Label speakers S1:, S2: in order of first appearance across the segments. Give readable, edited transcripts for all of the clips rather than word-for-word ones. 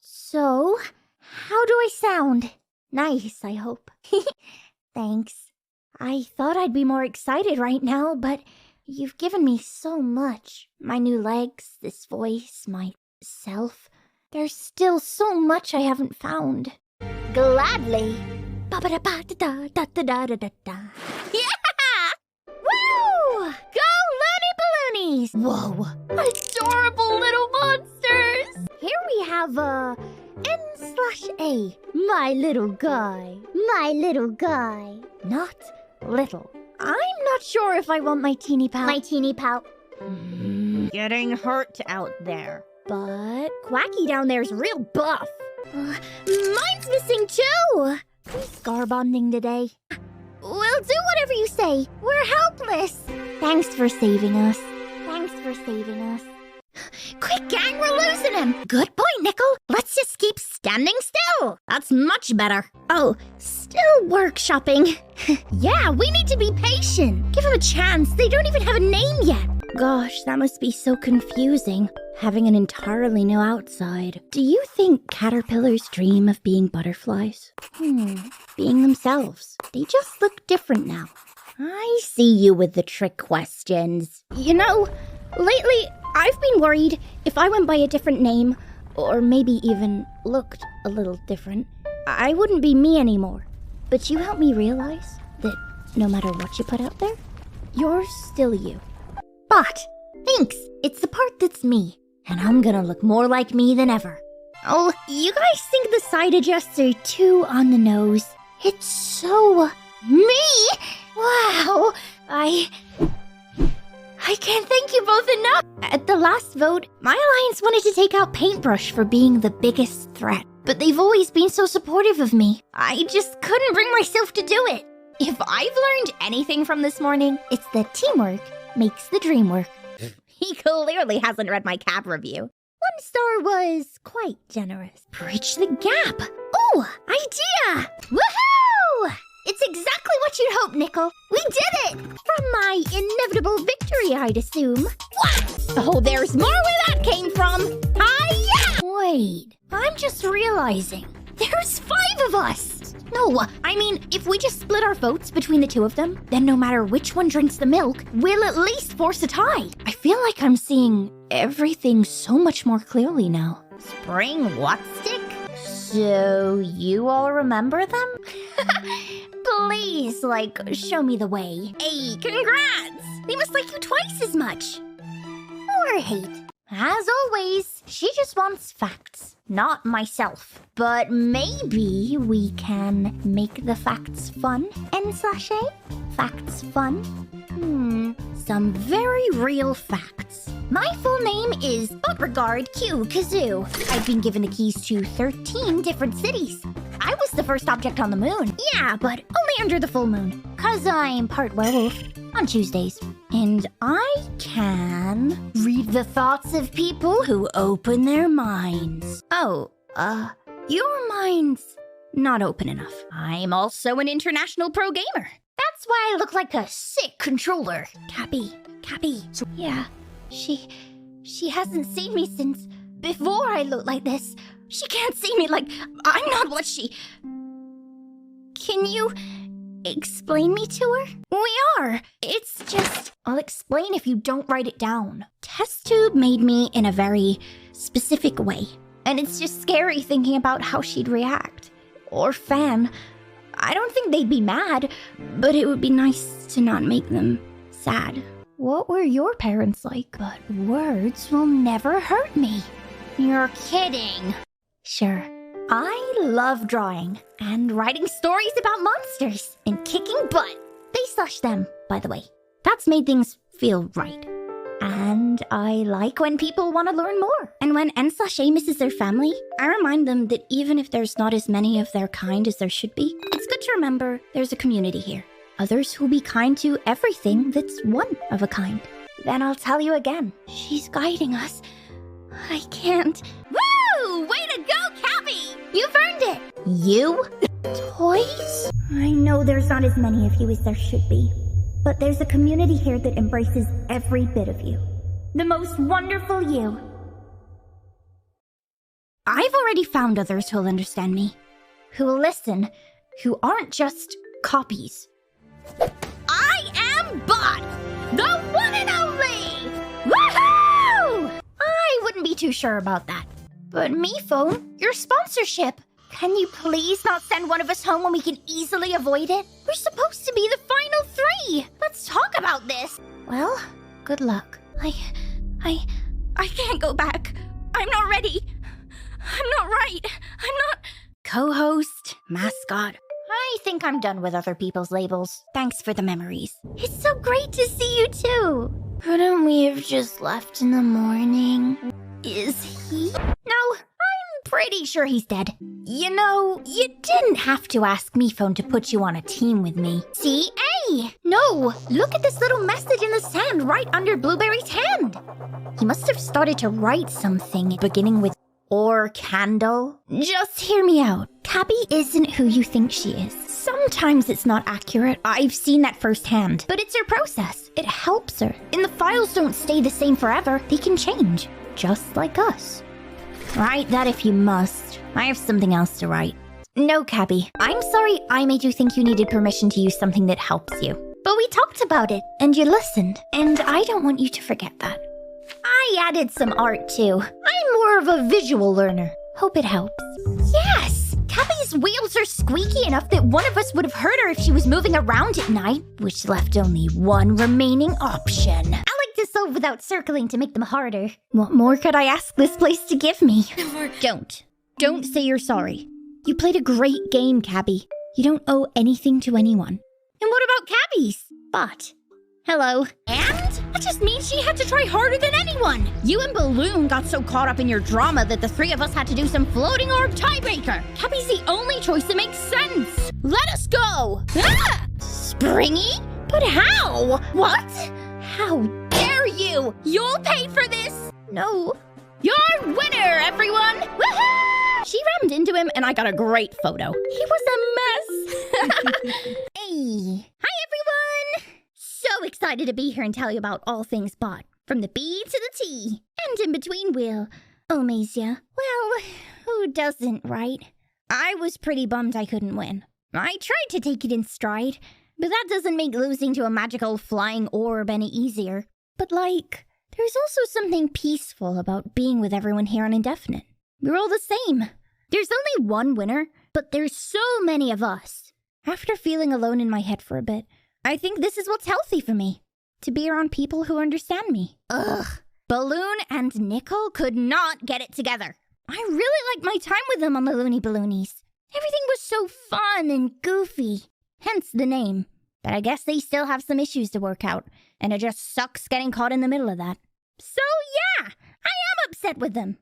S1: So, how do I sound? Nice, I hope. Thanks. I thought I'd be more excited right now, but you've given me so much. My new legs, this voice, myself. There's still so much I haven't found. Gladly. Ba-ba-da-ba-da-da-da-da-da-da-da. Yeah! Woo! Go Looney Balloonies! Whoa! Adorable little monsters! Here we have N/A. My little guy. My little guy. Not little. I'm not sure if I want my teeny pal. My teeny pal.
S2: Getting hurt out there.
S1: But Quacky down there's real buff. Mine's missing too. We scar bonding today. We'll do whatever you say. We're helpless. Thanks for saving us. Thanks for saving us. Quick, gang, we're losing him. Good point, Nickel. Let's just keep standing still. That's much better. Oh, still workshopping. Yeah, we need to be patient. Give him a chance. They don't even have a name yet. Gosh, that must be so confusing, having an entirely new outside. Do you think caterpillars dream of being butterflies? Being themselves. They just look different now. I see you with the trick questions. You know, lately, I've been worried if I went by a different name, or maybe even looked a little different, I wouldn't be me anymore. But you helped me realize that no matter what you put out there, you're still you. But, thanks, it's the part that's me, and I'm gonna look more like me than ever. Oh, you guys think the side adjusts are too on the nose? It's so me! Wow, I can't thank you both enough! At the last vote, my alliance wanted to take out Paintbrush for being the biggest threat, but they've always been so supportive of me. I just couldn't bring myself to do it. If I've learned anything from this morning, it's that teamwork makes the dream work.
S2: He clearly hasn't read my cab review.
S1: 1 star was quite generous. Bridge the gap. Oh, idea! Woohoo! It's exactly what you'd hope, Nickel. We did it! From my inevitable victory, I'd assume. What?
S2: Oh, there's more where that came from. Hi-ya!
S1: Wait, I'm just realizing. There's 5 of us! No, I mean, if we just split our votes between the 2 of them, then no matter which one drinks the milk, we'll at least force a tie. I feel like I'm seeing everything so much more clearly now.
S2: Spring what stick?
S1: So, you all remember them? Please, show me the way.
S2: Hey, congrats!
S1: They must like you twice as much. Or hate. As always, she just wants facts, not myself. But maybe we can make the facts fun, N/A? Facts fun? Some very real facts. My full name is Beauregard Q. Kazoo. I've been given the keys to 13 different cities. I was the first object on the moon. Yeah, but only under the full moon. 'Cause I'm part werewolf on Tuesdays. And I can read the thoughts of people who open their minds. Oh, your mind's not open enough.
S2: I'm also an international pro gamer.
S1: That's why I look like a sick controller. Cappy. Yeah, she hasn't seen me since before I looked like this. She can't see me like I'm not what she... Can you explain me to her? We are. It's just... I'll explain if you don't write it down. Test tube made me in a very specific way. And it's just scary thinking about how she'd react. Or fan. I don't think they'd be mad, but it would be nice to not make them sad. What were your parents like? But words will never hurt me. You're kidding. Sure. I love drawing and writing stories about monsters and kicking butt. /them, by the way. That's made things feel right. And I like when people want to learn more. And when N/A misses their family, I remind them that even if there's not as many of their kind as there should be, it's good to remember there's a community here. Others who'll be kind to everything that's one of a kind. Then I'll tell you again. She's guiding us. I can't.
S2: Woo! Way to go, Cappy!
S1: You've earned it!
S2: You?
S1: Toys? I know there's not as many of you as there should be. But there's a community here that embraces every bit of you. The most wonderful you. I've already found others who'll understand me. Who'll listen. Who aren't just copies.
S2: I am Bot, the one and only! Woohoo!
S1: I wouldn't be too sure about that. But me, phone, your sponsorship. Can you please not send one of us home when we can easily avoid it? We're supposed to be the final 3. Let's talk about this. Well, good luck. I can't go back. I'm not ready. I'm not right. I'm not... Co-host, mascot. I think I'm done with other people's labels. Thanks for the memories. It's so great to see you too. Couldn't we have just left in the morning? Is he? No, I'm pretty sure he's dead. You know, you didn't have to ask me, phone, to put you on a team with me. C.A. No, look at this little message in the sand right under Blueberry's hand. He must have started to write something beginning with or candle. Just hear me out. Cabby isn't who you think she is. Sometimes it's not accurate. I've seen that firsthand. But it's her process. It helps her. And the files don't stay the same forever. They can change. Just like us. Write that if you must. I have something else to write. No, Cabby. I'm sorry I made you think you needed permission to use something that helps you. But we talked about it, and you listened. And I don't want you to forget that. I added some art too. I'm more of a visual learner. Hope it helps. Yes! Cabby's wheels are squeaky enough that one of us would have heard her if she was moving around at night, which left only one remaining option. I like to solve without circling to make them harder. What more could I ask this place to give me? Don't. Don't say you're sorry. You played a great game, Cabby. You don't owe anything to anyone. And what about Cabby's? But... Hello. And? That just means she had to try harder than anyone. You and Balloon got so caught up in your drama that the 3 of us had to do some floating orb tiebreaker. Cabby's the only choice that makes sense. Let us go. Ah! Springy? But how? What? How dare you? You'll pay for this. No. Your winner, everyone. Woohoo! She rammed into him and I got a great photo. He was a mess. Hey. Hi, everyone. So excited to be here and tell you about all things Bot. From the B to the T. And in between, Will. Omasia. Well, who doesn't, right? I was pretty bummed I couldn't win. I tried to take it in stride, but that doesn't make losing to a magical flying orb any easier. But there's also something peaceful about being with everyone here on Indefinite. We're all the same. There's only one winner, but there's so many of us. After feeling alone in my head for a bit, I think this is what's healthy for me. To be around people who understand me. Ugh. Balloon and Nickel could not get it together. I really liked my time with them on the Loony Balloonies. Everything was so fun and goofy. Hence the name. But I guess they still have some issues to work out. And it just sucks getting caught in the middle of that. So yeah, I am upset with them.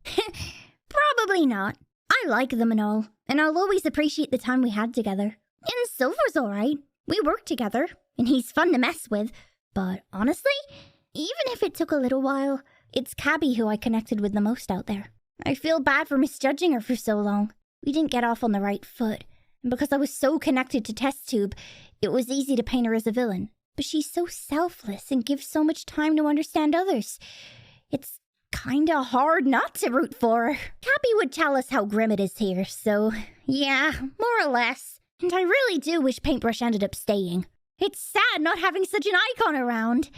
S1: Probably not. I like them and all. And I'll always appreciate the time we had together. And Silver's alright. We work together. And he's fun to mess with. But honestly, even if it took a little while, it's Cabby who I connected with the most out there. I feel bad for misjudging her for so long. We didn't get off on the right foot. And because I was so connected to Test Tube, it was easy to paint her as a villain. But she's so selfless and gives so much time to understand others. It's kinda hard not to root for her. Cabby would tell us how grim it is here, so yeah, more or less. And I really do wish Paintbrush ended up staying. It's sad not having such an icon around.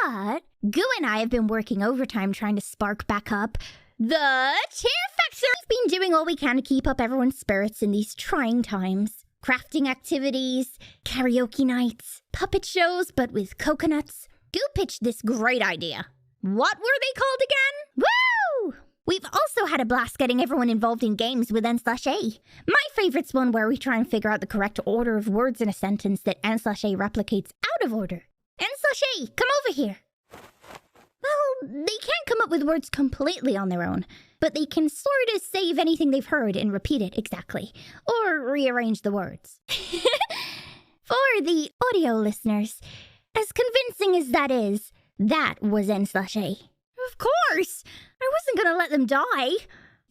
S1: But Goo and I have been working overtime trying to spark back up the Cheer Factor. We've been doing all we can to keep up everyone's spirits in these trying times. Crafting activities, karaoke nights, puppet shows, but with coconuts. Goo pitched this great idea. What were they called again? Woo! We've also had a blast getting everyone involved in games with N/A. My favorite's one where we try and figure out the correct order of words in a sentence that N/A replicates out of order. N/A, come over here. Well, they can't come up with words completely on their own, but they can sort of save anything they've heard and repeat it exactly, or rearrange the words. For the audio listeners, as convincing as that is, that was N/A. Of course! I wasn't gonna let them die,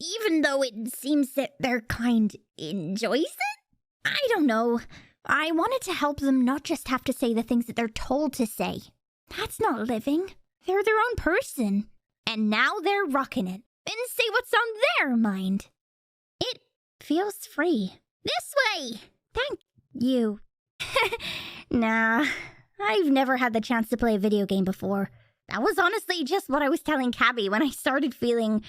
S1: even though it seems that their kind enjoys it? I don't know. I wanted to help them not just have to say the things that they're told to say. That's not living. They're their own person. And now they're rocking it. and say what's on their mind. It feels free. This way! Thank you. Nah, I've never had the chance to play a video game before. That was honestly just what I was telling Cabby when I started feeling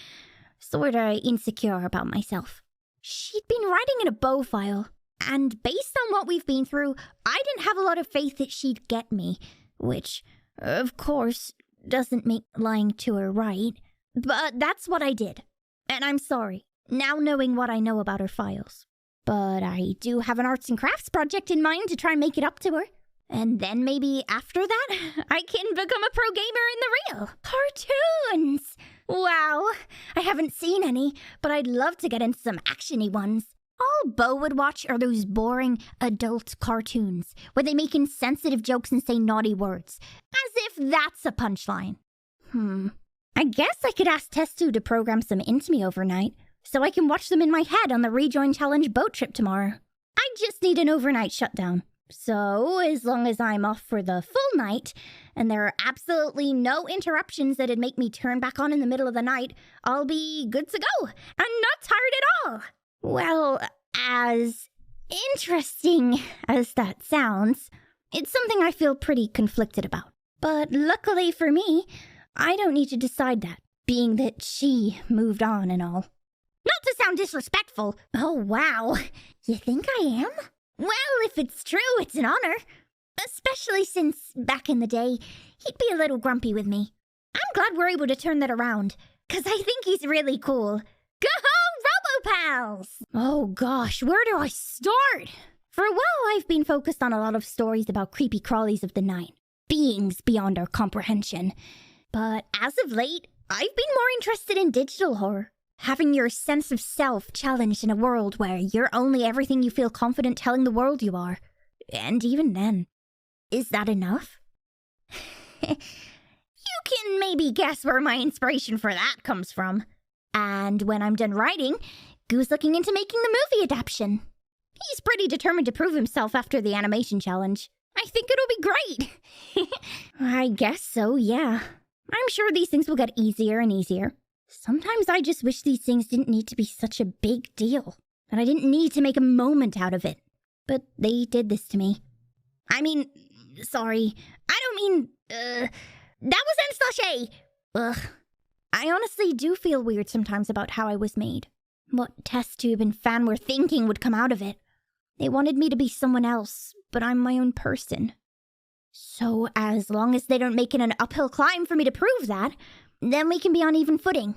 S1: sorta insecure about myself. She'd been writing in a bow file, and based on what we've been through, I didn't have a lot of faith that she'd get me, which, of course, doesn't make lying to her right. But that's what I did, and I'm sorry, now knowing what I know about her files. But I do have an arts and crafts project in mind to try and make it up to her. And then maybe after that, I can become a pro gamer in the real. Cartoons! Wow, I haven't seen any, but I'd love to get into some actiony ones. All Bo would watch are those boring adult cartoons, where they make insensitive jokes and say naughty words, as if that's a punchline. I guess I could ask Testu to program some into me overnight, so I can watch them in my head on the Rejoin Challenge boat trip tomorrow. I just need an overnight shutdown. So, as long as I'm off for the full night, and there are absolutely no interruptions that'd make me turn back on in the middle of the night, I'll be good to go. I'm not tired at all. Well, as interesting as that sounds, it's something I feel pretty conflicted about. But luckily for me, I don't need to decide that, being that she moved on and all. Not to sound disrespectful. Oh, wow. You think I am? Well, if it's true, it's an honor. Especially since, back in the day, he'd be a little grumpy with me. I'm glad we're able to turn that around, because I think he's really cool. Go, RoboPals! Oh gosh, where do I start? For a while, I've been focused on a lot of stories about creepy crawlies of the night, beings beyond our comprehension. But as of late, I've been more interested in digital horror. Having your sense of self challenged in a world where you're only everything you feel confident telling the world you are. And even then, is that enough? You can maybe guess where my inspiration for that comes from. And when I'm done writing, Goo's looking into making the movie adaptation. He's pretty determined to prove himself after the animation challenge. I think it'll be great. I guess so, yeah. I'm sure these things will get easier and easier. Sometimes I just wish these things didn't need to be such a big deal, that I didn't need to make a moment out of it. But they did this to me. I mean, sorry, I don't mean, that was Anastasia! Ugh. I honestly do feel weird sometimes about how I was made. What test tube and fan were thinking would come out of it. They wanted me to be someone else, but I'm my own person. So as long as they don't make it an uphill climb for me to prove that, then we can be on even footing.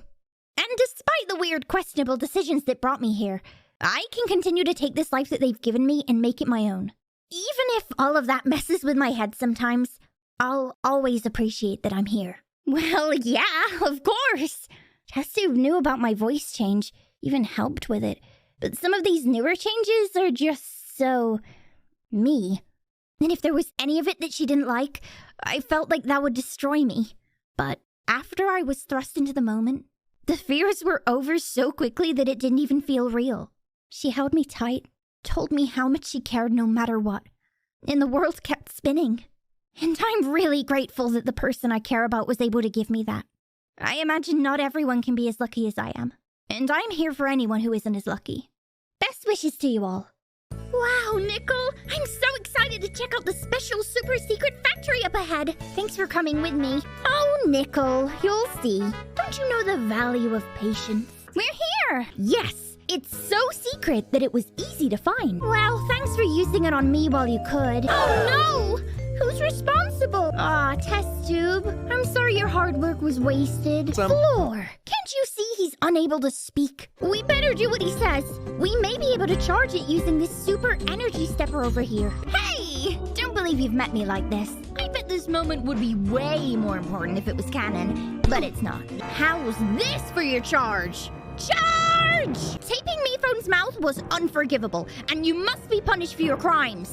S1: And despite the weird, questionable decisions that brought me here, I can continue to take this life that they've given me and make it my own. Even if all of that messes with my head sometimes, I'll always appreciate that I'm here. Well, yeah, of course. Testu knew about my voice change, even helped with it. But some of these newer changes are just so me. And if there was any of it that she didn't like, I felt like that would destroy me. But after I was thrust into the moment, the fears were over so quickly that it didn't even feel real. She held me tight, told me how much she cared no matter what, and the world kept spinning. And I'm really grateful that the person I care about was able to give me that. I imagine not everyone can be as lucky as I am, and I'm here for anyone who isn't as lucky. Best wishes to you all. Wow, Nickel! I'm so excited to check out the special super secret factory up ahead. Thanks for coming with me. Oh, Nickel, you'll see. Don't you know the value of patience? We're here! Yes, it's so secret that it was easy to find. Well, thanks for using it on me while you could. Oh no! Who's responsible? Aw, test tube. I'm sorry your hard work was wasted. Floor, can't you see he's unable to speak? We better do what he says. We may be able to charge it using this super energy stepper over here. Hey! Don't believe you've met me like this. I bet this moment would be way more important if it was canon, but it's not. How's this for your charge? Charge! Taping Miphone's mouth was unforgivable, and you must be punished for your crimes.